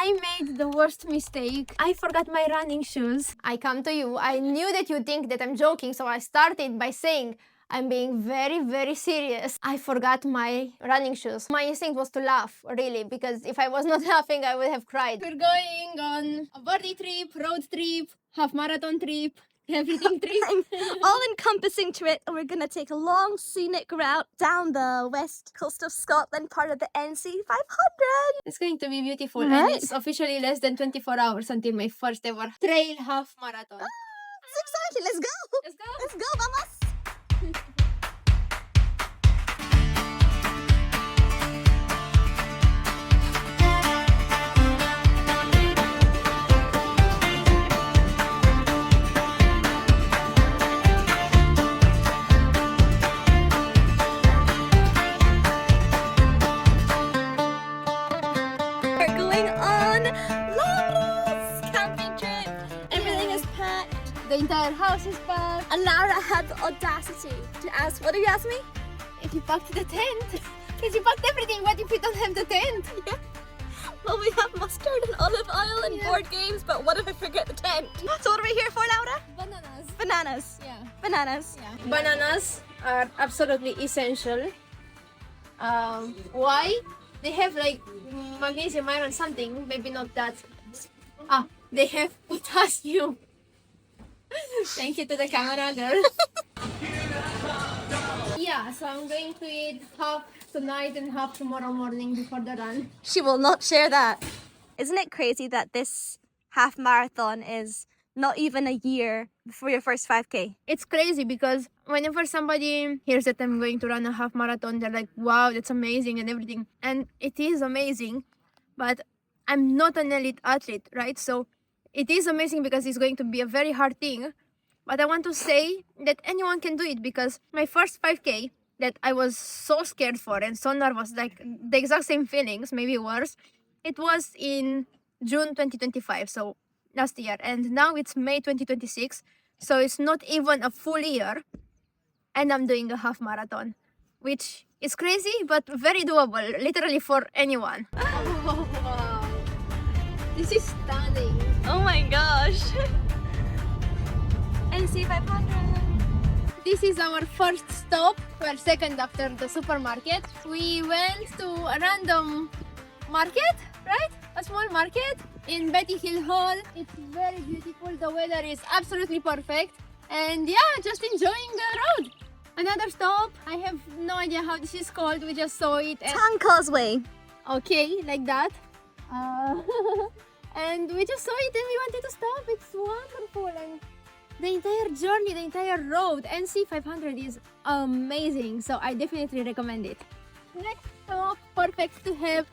I made the worst mistake. I forgot my running shoes. I come to you. I knew that you think that I'm joking, so I started by saying I'm being very, very serious. I forgot my running shoes. My instinct was to laugh, really, because if I was not laughing, I would have cried. We're going on a body trip, road trip, half marathon trip, everything trip. All-encompassing trip, and we're gonna take a long scenic route down the west coast of Scotland, part of the NC 500. It's going to be beautiful, Right. and it's officially less than 24 hours until my first ever trail half marathon. It's exciting. Let's go. Let's go. Let's go, vamos. We're going on Laura's camping trip. Everything is packed. The entire house is packed. And Laura had the audacity to ask, what did you ask me? If you packed the tent, because you packed everything, what if you don't have the tent? Yeah. Well, we have mustard and olive oil and board games, but what if I forget the tent? So what are we here for, Laura? Bananas. Bananas. Yeah. Bananas. Yeah. Bananas are absolutely essential. Why? They have like magnesium, iron, something. Maybe not that. They have potassium. Thank you to the camera girl. Yeah, so I'm going to eat half tonight and half tomorrow morning before the run. She will not share that. Isn't it crazy that this half marathon is not even a year before your first 5K? It's crazy because whenever somebody hears that I'm going to run a half marathon, they're like, wow, that's amazing and everything. And it is amazing, but I'm not an elite athlete, right? So it is amazing because it's going to be a very hard thing. But I want to say that anyone can do it because my first 5K that I was so scared for and so nervous, like the exact same feelings, maybe worse, it was in June 2025, so last year. And now it's May 2026, so it's not even a full year. And I'm doing a half marathon, which is crazy, but very doable, literally for anyone. Oh, wow. This is stunning. Oh my gosh. NC 500. This is our first stop. We're second after the supermarket. We went to a random market, right? A small market in Betty Hill Hall. It's very beautiful. The weather is absolutely perfect. And yeah, just enjoying the road. Another stop. I have no idea how this is called. We just saw it. And Tan Causeway. okay, like that. And we just saw it and we wanted to stop. It's wonderful. And the entire journey, the entire road, NC 500 is amazing. So I definitely recommend it. Next stop, perfect to have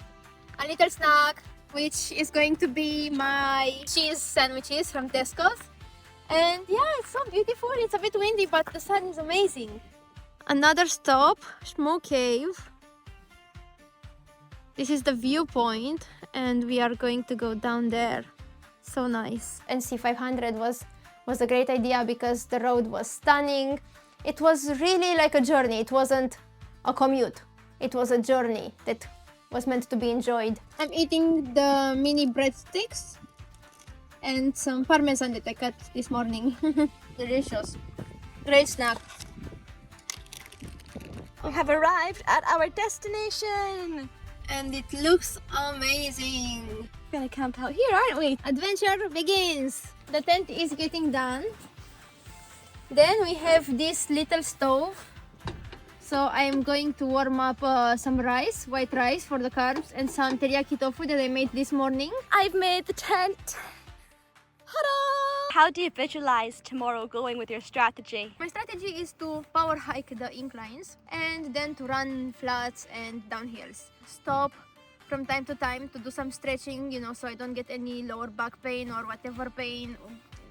a little snack, which is going to be my cheese sandwiches from Tesco's. And yeah, it's so beautiful. It's a bit windy, but the sun is amazing. Another stop, Smoke Cave. This is the viewpoint, and we are going to go down there. So nice. NC 500 was a great idea because the road was stunning. It was really like a journey. It wasn't a commute. It was a journey that was meant to be enjoyed. I'm eating the mini breadsticks and some parmesan that I cut this morning. Delicious. Great snack. We have arrived at our destination. And it looks amazing. We're gonna camp out here, aren't we? Adventure begins. The tent is getting done. Then we have this little stove. So I'm going to warm up some rice, white rice for the carbs, and some teriyaki tofu that I made this morning. I've made the tent. Ta-da! How do you visualize tomorrow going with your strategy? My strategy is to power hike the inclines and then to run flats and downhills. Stop from time to time to do some stretching, you know, so I don't get any lower back pain or whatever pain.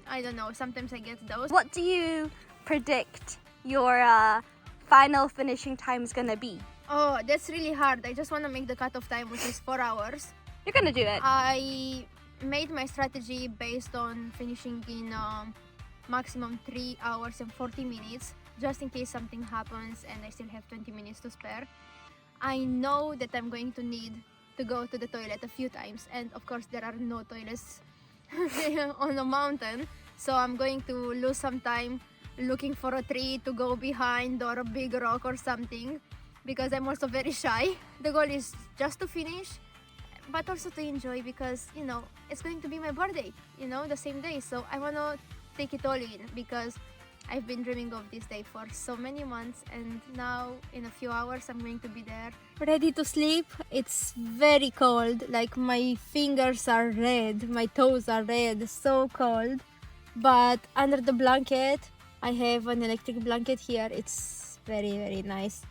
I don't know, sometimes I get those. What do you predict your final finishing time is gonna be? Oh, that's really hard. I just want to make the cutoff time, which is 4 hours. You're gonna do it. I made my strategy based on finishing in maximum 3 hours and 40 minutes, just in case something happens and I still have 20 minutes to spare. I know that I'm going to need to go to the toilet a few times, and of course there are no toilets on the mountain, so I'm going to lose some time looking for a tree to go behind or a big rock or something, because I'm also very shy. The goal is just to finish, but also to enjoy, because you know it's going to be my birthday, you know, the same day, so I want to take it all in, because I've been dreaming of this day for so many months, and now in a few hours I'm going to be there. Ready to sleep. It's very cold, like my fingers are red, my toes are red, so cold. But under the blanket, I have an electric blanket here. It's very, very nice.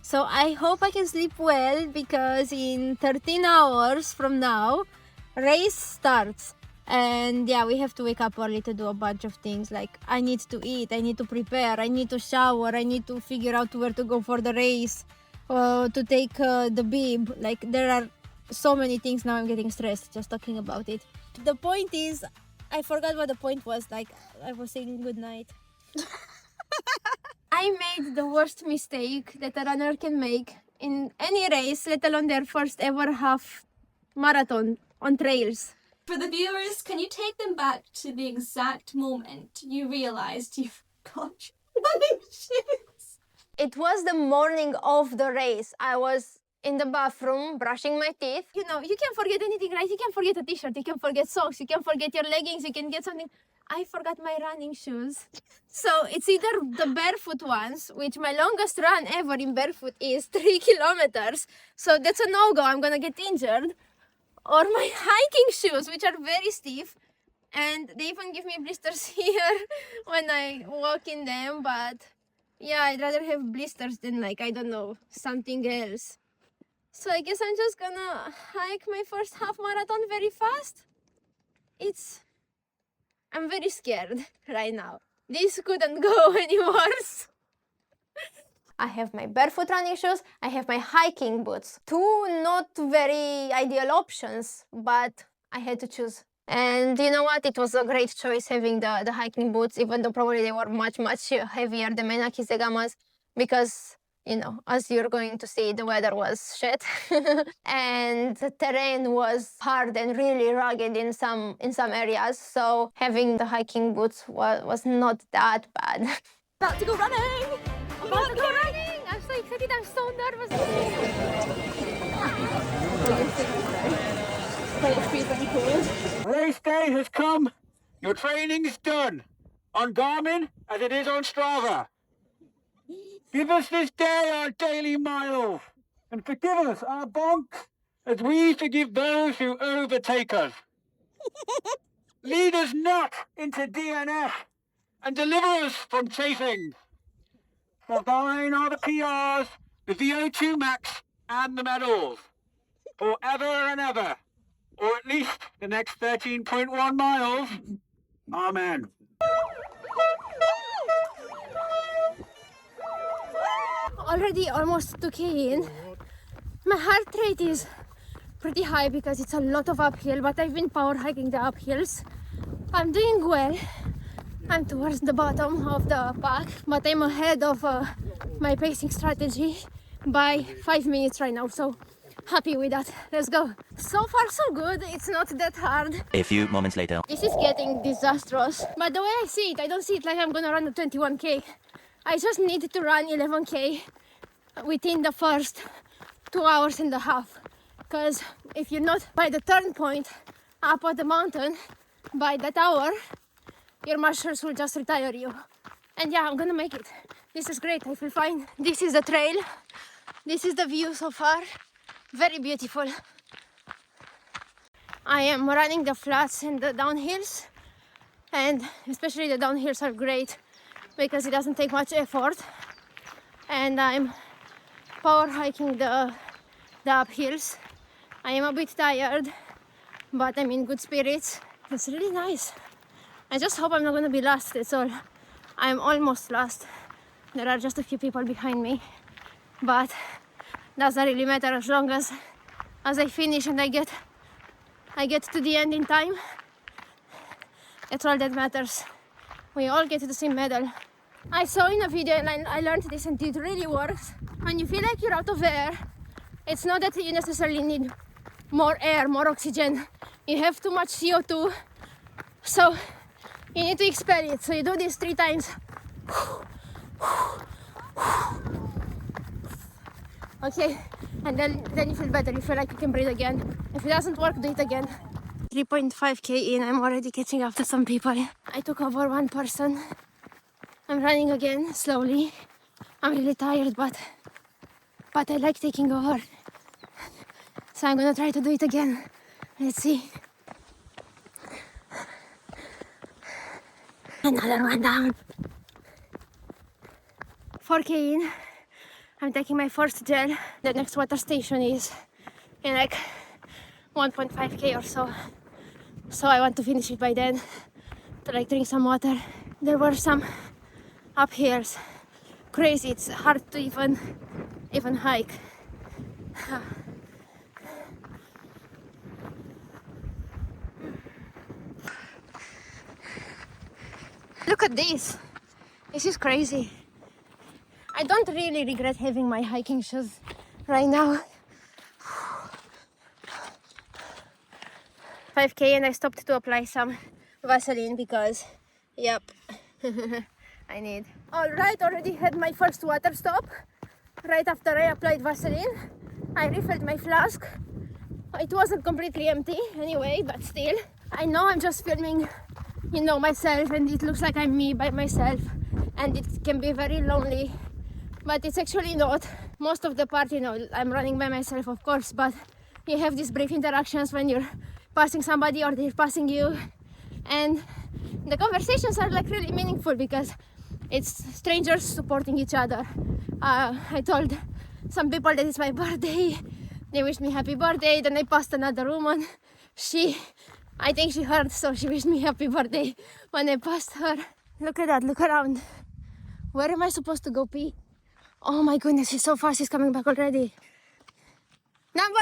So I hope I can sleep well, because in 13 hours from now, race starts. And yeah, we have to wake up early to do a bunch of things, like I need to eat, I need to prepare, I need to shower, I need to figure out where to go for the race, to take the bib. Like there are so many things now. I'm getting stressed just talking about it. The point is, I forgot what the point was. Like I was saying good night. I made the worst mistake that a runner can make in any race, let alone their first ever half marathon on trails. For the viewers, can you take them back to the exact moment you realized you forgot your running shoes? It was the morning of the race. I was in the bathroom brushing my teeth. You know, you can forget anything, right? You can forget a t-shirt, you can forget socks, you can forget your leggings, you can get something. I forgot my running shoes. So it's either the barefoot ones, which my longest run ever in barefoot is 3 kilometers. So that's a no-go, I'm gonna get injured. Or my hiking shoes, which are very stiff, and they even give me blisters here when I walk in them. But yeah, I'd rather have blisters than, like, I don't know, something else. So I guess I'm just gonna hike my first half marathon very fast. I'm very scared right now. This couldn't go any worse. I have my barefoot running shoes, I have my hiking boots. Two not very ideal options, but I had to choose. And you know what? It was a great choice having the hiking boots, even though probably they were much, much heavier than my Nike Zegamas, because, you know, as you're going to see, the weather was shit. And the terrain was hard and really rugged in some areas, so having the hiking boots was not that bad. About to go running! About to go running! I'm so excited, I'm so nervous. Race day has come. Your training's done. On Garmin as it is on Strava. Give us this day our daily miles, and forgive us our bonks as we forgive those who overtake us. Lead us not into DNF, and deliver us from chafing. For thine are the PRs, the VO2 max, and the medals. Forever and ever. Or at least the next 13.1 miles. Amen. Already almost 2K in. My heart rate is pretty high because it's a lot of uphill, but I've been power hiking the uphills. I'm doing well. I'm towards the bottom of the pack, but I'm ahead of my pacing strategy by 5 minutes right now, so happy with that. Let's go. So far so good, it's not that hard. A few moments later. This is getting disastrous, but the way I see it, I don't see it like I'm gonna run the 21K. I just need to run 11K within the first 2 hours and a half, because if you're not by the turn point up at the mountain by that hour, your muscles will just retire you. And yeah, I'm gonna make it. This is great, I feel fine. This is the trail. This is the view so far. Very beautiful. I am running the flats and the downhills, and especially the downhills are great because it doesn't take much effort. And I'm power hiking the uphills. I am a bit tired, but I'm in good spirits. It's really nice. I just hope I'm not gonna be last, that's all. I'm almost last. There are just a few people behind me, but doesn't really matter as long as I finish and I get to the end in time. That's all that matters. We all get the same medal. I saw in a video and I learned this, and it really works. When you feel like you're out of air, it's not that you necessarily need more air, more oxygen. You have too much CO2, so you need to expel it. So you do this 3 times. Okay, and then you feel better. You feel like you can breathe again. If it doesn't work, do it again. 3.5k in, I'm already catching up to some people. I took over one person. I'm running again, slowly. I'm really tired, but I like taking over. So I'm gonna try to do it again. Let's see. Another one down. 4k in. I'm taking my first gel. The next water station is in like 1.5k or so. So I want to finish it by then to like drink some water. There were some uphills. Crazy, it's hard to even hike. Look at this. This is crazy. I don't really regret having my hiking shoes right now. 5k and I stopped to apply some Vaseline because, yep, I need. Alright, already had my first water stop. Right after I applied Vaseline, I refilled my flask. It wasn't completely empty anyway, but still. I know I'm just filming, myself, and it looks like I'm me by myself, and it can be very lonely, but it's actually not. Most of the part, I'm running by myself, of course, but you have these brief interactions when you're passing somebody or they're passing you, and the conversations are like really meaningful because it's strangers supporting each other. I told some people that it's my birthday. They wished me happy birthday. Then I passed another woman. I think she heard, so she wished me happy birthday when I passed her. Look at that, look around. Where am I supposed to go pee? Oh my goodness, he's so fast, he's coming back already. Number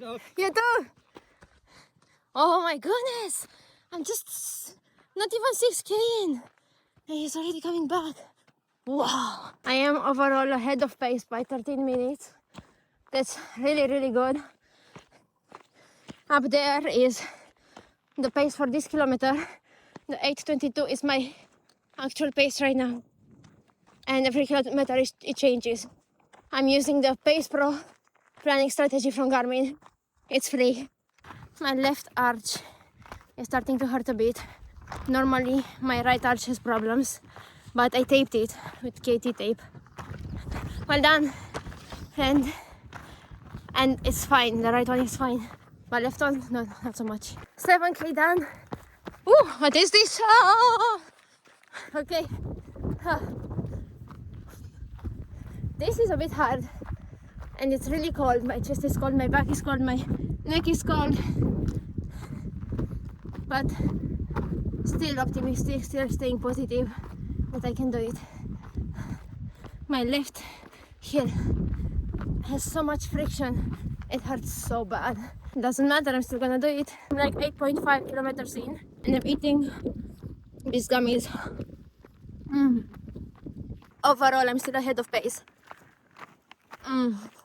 1! You too! Oh my goodness! I'm just not even 6k in. And he's already coming back. Wow! I am overall ahead of pace by 13 minutes. That's really, really good. Up there is the pace for this kilometer. The 8:22 is my actual pace right now. And every kilometer it changes. I'm using the Pace Pro planning strategy from Garmin. It's free. My left arch is starting to hurt a bit. Normally my right arch has problems, but I taped it with KT tape. Well done. And it's fine. The right one is fine. But left one, no, not so much. 7k done. Ooh, what is this? Oh! Okay. This is a bit hard. And it's really cold. My chest is cold, my back is cold, my neck is cold. But still optimistic, still staying positive that I can do it. My left heel has so much friction. It hurts so bad. Doesn't matter, I'm still gonna do it. I'm like 8.5 kilometers in and I'm eating these gummies. Overall, I'm still ahead of pace.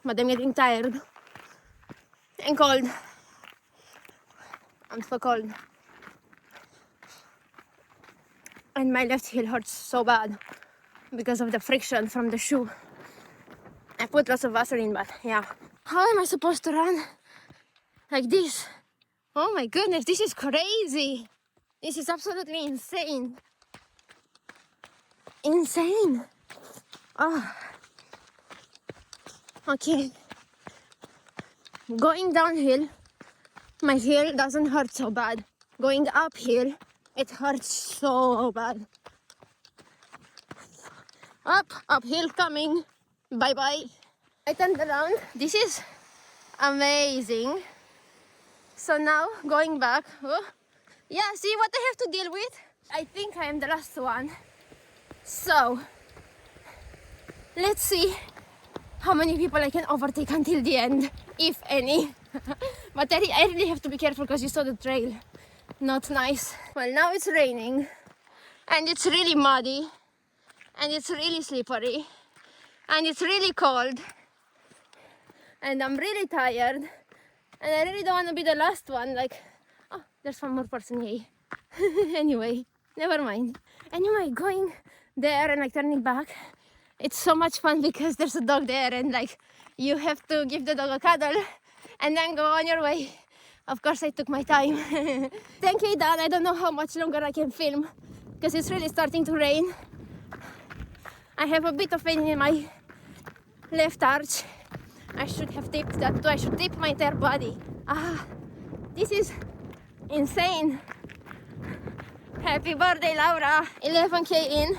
But I'm getting tired and cold. I'm so cold. And my left heel hurts so bad because of the friction from the shoe. I put lots of Vaseline, but yeah. How am I supposed to run like this? Oh my goodness, this is crazy. This is absolutely insane. Insane. Oh. Okay. Going downhill, my heel doesn't hurt so bad. Going uphill, it hurts so bad. Uphill coming. Bye bye. I turned around. This is amazing. So now going back. Oh, yeah, see what I have to deal with? I think I am the last one. So let's see how many people I can overtake until the end, if any. But I really have to be careful because you saw the trail. Not nice. Well, now it's raining and it's really muddy and it's really slippery and it's really cold and I'm really tired And I really don't want to be the last one. Like, oh, there's one more person here. Anyway, never mind. Anyway, going there and like turning back, it's so much fun because there's a dog there and like you have to give the dog a cuddle and then go on your way. Of course, I took my time. 10K done. I don't know how much longer I can film because it's really starting to rain. I have a bit of pain in my left arch. I should have tipped that too. I should tip my entire body. This is insane. Happy birthday, Laura. 11K in.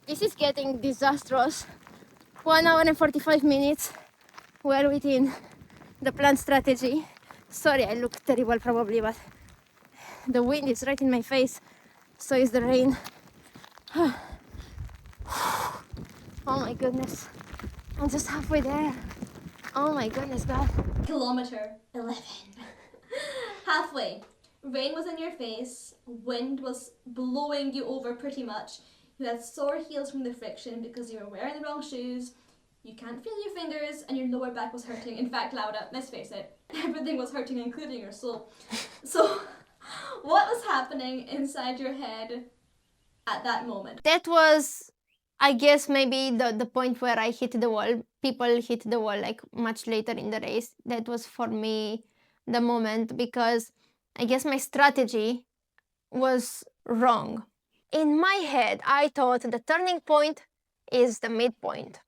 This is getting disastrous. 1 hour and 45 minutes. Well within the planned strategy. Sorry, I look terrible probably, but the wind is right in my face. So is the rain. Oh my goodness. I'm just halfway there. Oh my goodness, God. Kilometer 11. Halfway. Rain was in your face, wind was blowing you over pretty much. You had sore heels from the friction because you were wearing the wrong shoes. You can't feel your fingers and your lower back was hurting. In fact, Laura, let's face it, everything was hurting, including your soul. So, what was happening inside your head at that moment? That was, I guess, maybe the point where I hit the wall. People hit the wall like much later in the race. That was for me the moment because I guess my strategy was wrong. In my head, I thought the turning point is the midpoint,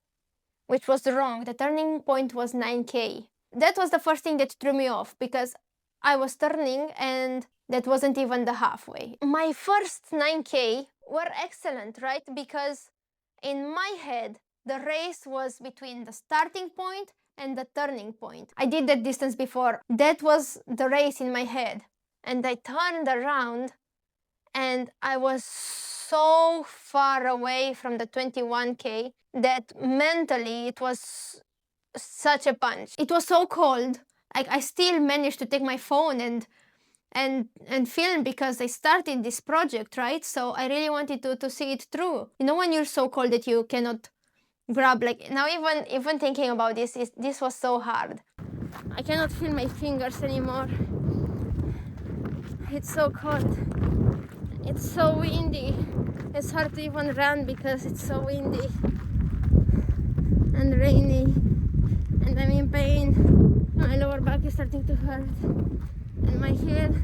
which was wrong. The turning point was 9K. That was the first thing that threw me off because I was turning and that wasn't even the halfway. My first 9K were excellent, right? Because in my head, the race was between the starting point and the turning point. I did that distance before. That was the race in my head. And I turned around and I was so far away from the 21K that mentally it was such a punch. It was so cold. Like I still managed to take my phone and film because I started this project, right? So I really wanted to see it through. You know when you're so cold that you cannot grab, like now even thinking about this was so hard. I cannot feel my fingers anymore. It's so cold. It's so windy. It's hard to even run because it's so windy and rainy. And I'm in pain. My lower back is starting to hurt. And my heel.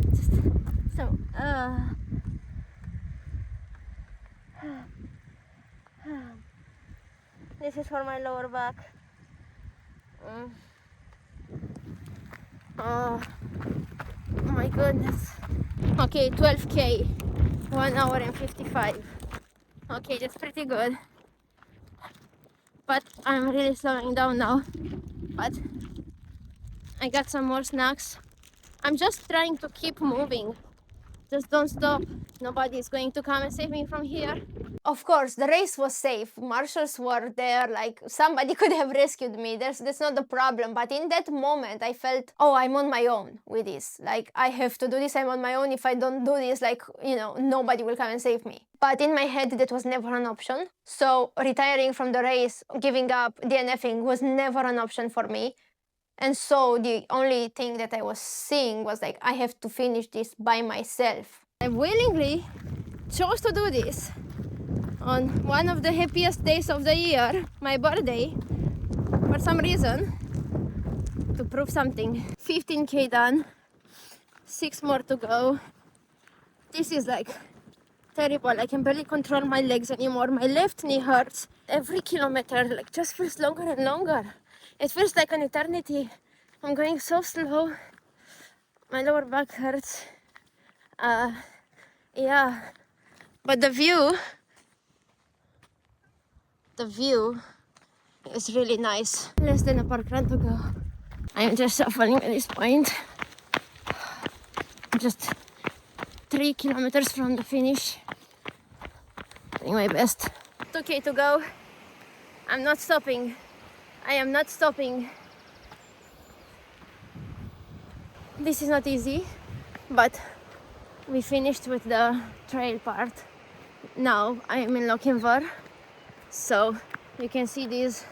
Just so. This is for my lower back. Oh my goodness. Okay, 12K. 1 hour and 55. Okay, that's pretty good. But I'm really slowing down now. But I got some more snacks. I'm just trying to keep moving. Just don't stop. Nobody is going to come and save me from here. Of course, the race was safe. Marshals were there, like somebody could have rescued me. That's not the problem. But in that moment, I felt, oh, I'm on my own with this. Like, I have to do this, I'm on my own. If I don't do this, like, you know, nobody will come and save me. But in my head, that was never an option. So retiring from the race, giving up, DNFing was never an option for me. And so the only thing that I was seeing was like, I have to finish this by myself. I willingly chose to do this on one of the happiest days of the year, my birthday, for some reason, to prove something. 15K done, 6 more to go. This is like terrible. I can barely control my legs anymore. My left knee hurts. Every kilometer like just feels longer and longer. It feels like an eternity. I'm going so slow. My lower back hurts. Yeah. But the view is really nice. Less than a park run to go. I'm just suffering at this point. I'm just 3 kilometers from the finish. Doing my best. 2K to go. I'm not stopping. I am not stopping. This is not easy, but we finished with the trail part. Now I am in Lochinvar, so you can see these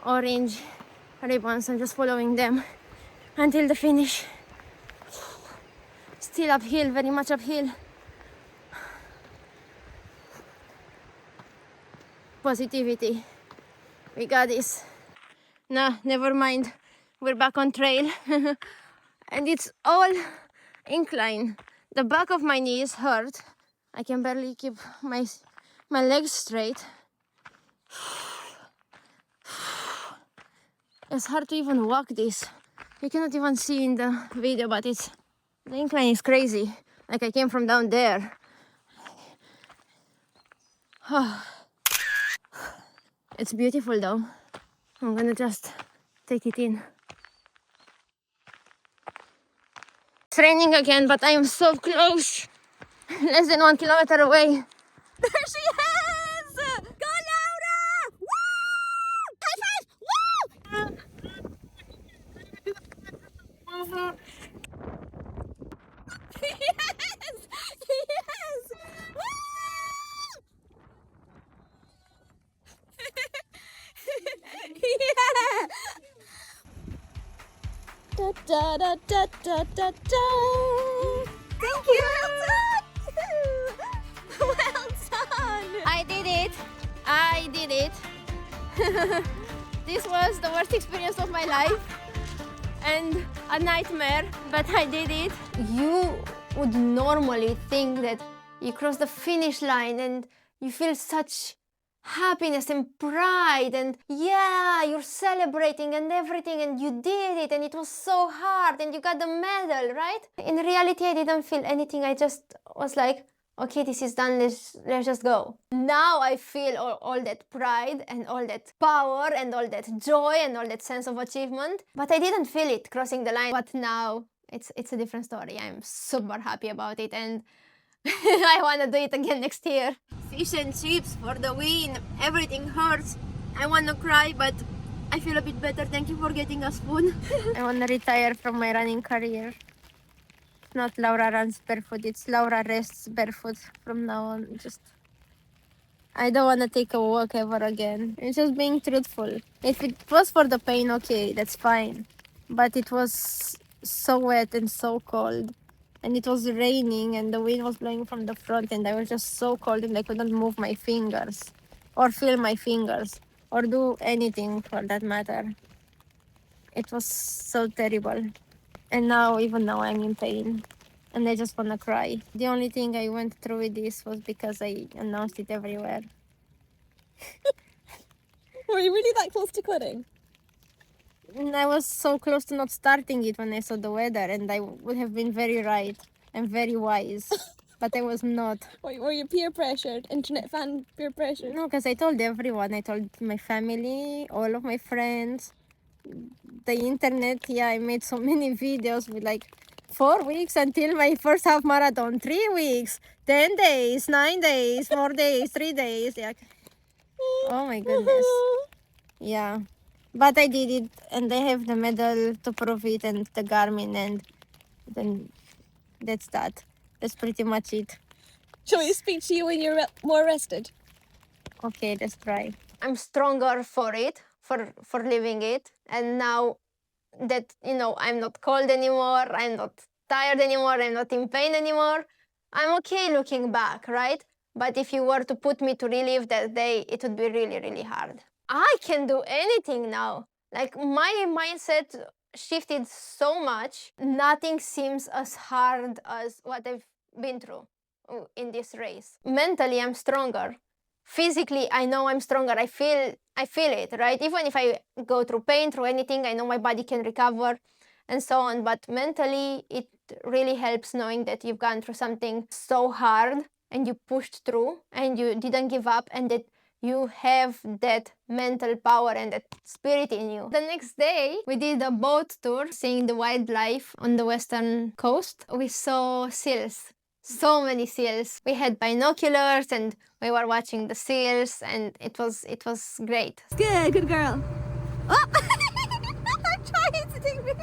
orange ribbons. I'm just following them until the finish. Still uphill, very much uphill. Positivity. We got this. Nah, never mind. We're back on trail. And it's all incline. The back of my knees hurt. I can barely keep my legs straight. It's hard to even walk this. You cannot even see in the video, but the incline is crazy. Like I came from down there. It's beautiful though. I'm gonna just take it in. It's raining again, but I am so close. Less than 1 kilometer away. There she is! Go, Laura! Woo! High five! Woo! Yes! Yes! Woo! Yeah! Da, da, da, da, da, da, da. Thank you! Well done! I did it! I did it! This was the worst experience of my life and a nightmare, but I did it. You would normally think that you cross the finish line and you feel such happiness and pride and yeah, you're celebrating and everything, and you did it and it was so hard and you got the medal, right? In reality, I didn't feel anything. I just was like, okay, this is done, let's just go. Now I feel all that pride and all that power and all that joy and all that sense of achievement, but I didn't feel it crossing the line. But now it's a different story. I'm super happy about it and I want to do it again next year. Fish and chips for the win. Everything hurts. I want to cry, but I feel a bit better. Thank you for getting a spoon. I want to retire from my running career. It's not Laura runs barefoot, it's Laura rests barefoot from now on. I don't want to take a walk ever again. It's just being truthful. If it was for the pain, okay, that's fine. But it was so wet and so cold. And it was raining and the wind was blowing from the front and I was just so cold and I couldn't move my fingers or feel my fingers or do anything for that matter. It was so terrible. And now, even now, I'm in pain and I just want to cry. The only thing I went through with this was because I announced it everywhere. Were you really that close to quitting? And I was so close to not starting it when I saw the weather, and I would have been very right and very wise, but I was not. Were you peer pressured? Internet fan peer pressured? No, because I told everyone. I told my family, all of my friends, the internet. Yeah, I made so many videos with like 4 weeks until my first half marathon, 3 weeks, 10 days, 9 days, 4 days, 3 days. Yeah. Oh my goodness. Yeah. But I did it, and I have the medal to prove it, and the Garmin, and then that's that. That's pretty much it. Shall we speak to you when you're more rested? Okay, let's try. I'm stronger for it, for living it, and now that, you know, I'm not cold anymore, I'm not tired anymore, I'm not in pain anymore, I'm okay looking back, right? But if you were to put me to relive that day, it would be really, really hard. I can do anything now. Like, my mindset shifted so much. Nothing seems as hard as what I've been through in this race. Mentally, I'm stronger. Physically, I know I'm stronger. I feel it, right? Even if I go through pain, through anything, I know my body can recover and so on. But mentally, it really helps knowing that you've gone through something so hard and you pushed through and you didn't give up, and that you have that mental power and that spirit in you. The next day, we did a boat tour, seeing the wildlife on the western coast. We saw seals, so many seals. We had binoculars and we were watching the seals, and it was great. Good girl. Oh! I'm trying to take me.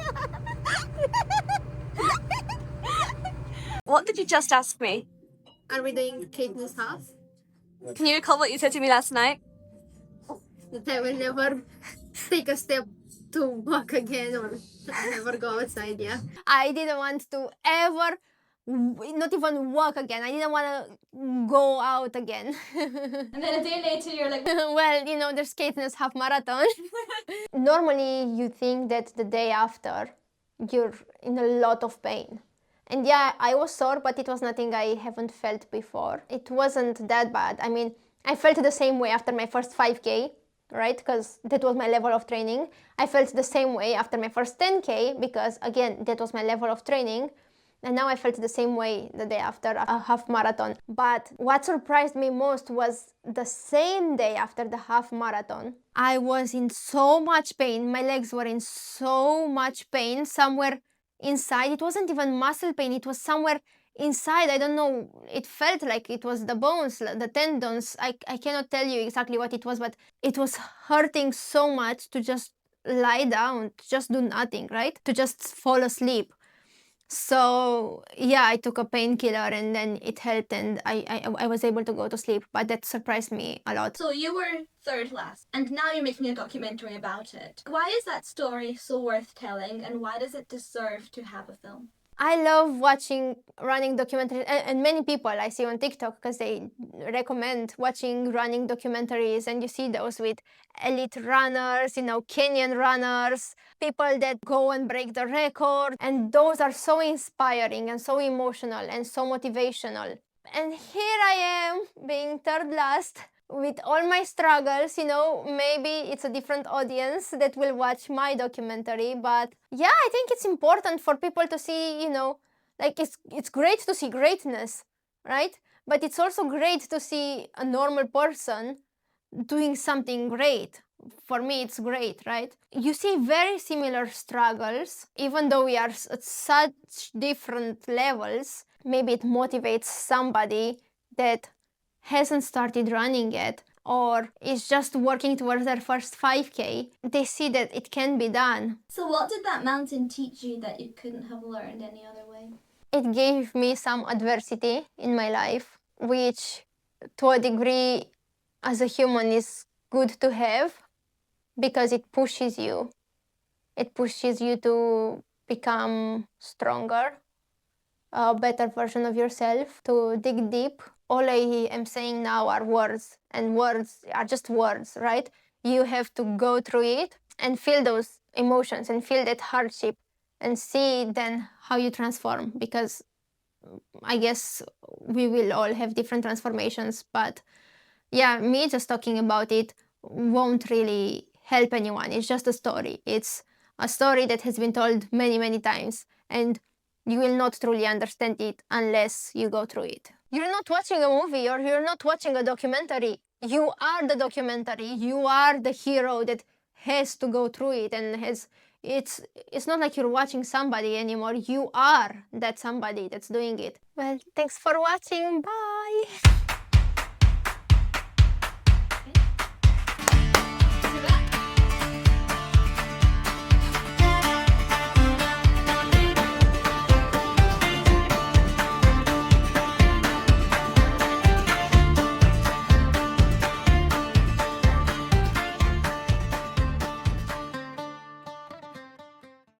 What did you just ask me? Are we doing Katie's house? Can you recall what you said to me last night? That I will never take a step to walk again or never go outside. Yeah, I didn't want to ever, not even walk again. I didn't want to go out again. And then a day later, you're like, Well, you know, there's Katniss half marathon. Normally, you think that the day after, you're in a lot of pain. And yeah, I was sore, but it was nothing I haven't felt before. It wasn't that bad. I mean, I felt the same way after my first 5K, right? Because that was my level of training. I felt the same way after my first 10K, because again, that was my level of training. And now I felt the same way the day after a half marathon. But what surprised me most was the same day after the half marathon, I was in so much pain. My legs were in so much pain somewhere inside. It wasn't even muscle pain, it was somewhere inside. I don't know. It felt like it was the bones, the tendons. I cannot tell you exactly what it was, but it was hurting so much to just lie down, to just do nothing, right? To just fall asleep. So yeah, I took a painkiller and then it helped and I was able to go to sleep, but that surprised me a lot. so you were third last, and now you're making a documentary about it. Why is that story so worth telling, and why does it deserve to have a film? I love watching running documentaries, and many people I see on TikTok, because they recommend watching running documentaries, and you see those with elite runners, you know, Kenyan runners, people that go and break the record, and those are so inspiring and so emotional and so motivational. And here I am being third last with all my struggles. You know, maybe it's a different audience that will watch my documentary, but yeah, I think it's important for people to see, you know, like it's great to see greatness, right? But it's also great to see a normal person doing something great. For me, it's great, right? You see very similar struggles, even though we are at such different levels. Maybe it motivates somebody that hasn't started running yet or is just working towards their first 5K. They see that it can be done. So what did that mountain teach you that you couldn't have learned any other way? It gave me some adversity in my life, which to a degree as a human is good to have because it pushes you. It pushes you to become stronger, a better version of yourself, to dig deep. All I am saying now are words, and words are just words, right? You have to go through it and feel those emotions and feel that hardship and see then how you transform, because I guess we will all have different transformations, but yeah, me just talking about it won't really help anyone. It's just a story. It's a story that has been told many, many times, and you will not truly understand it unless you go through it. You're not watching a movie or you're not watching a documentary. You are the documentary. You are the hero that has to go through it and has. It's not like you're watching somebody anymore. You are that somebody that's doing it. Well, thanks for watching. Bye.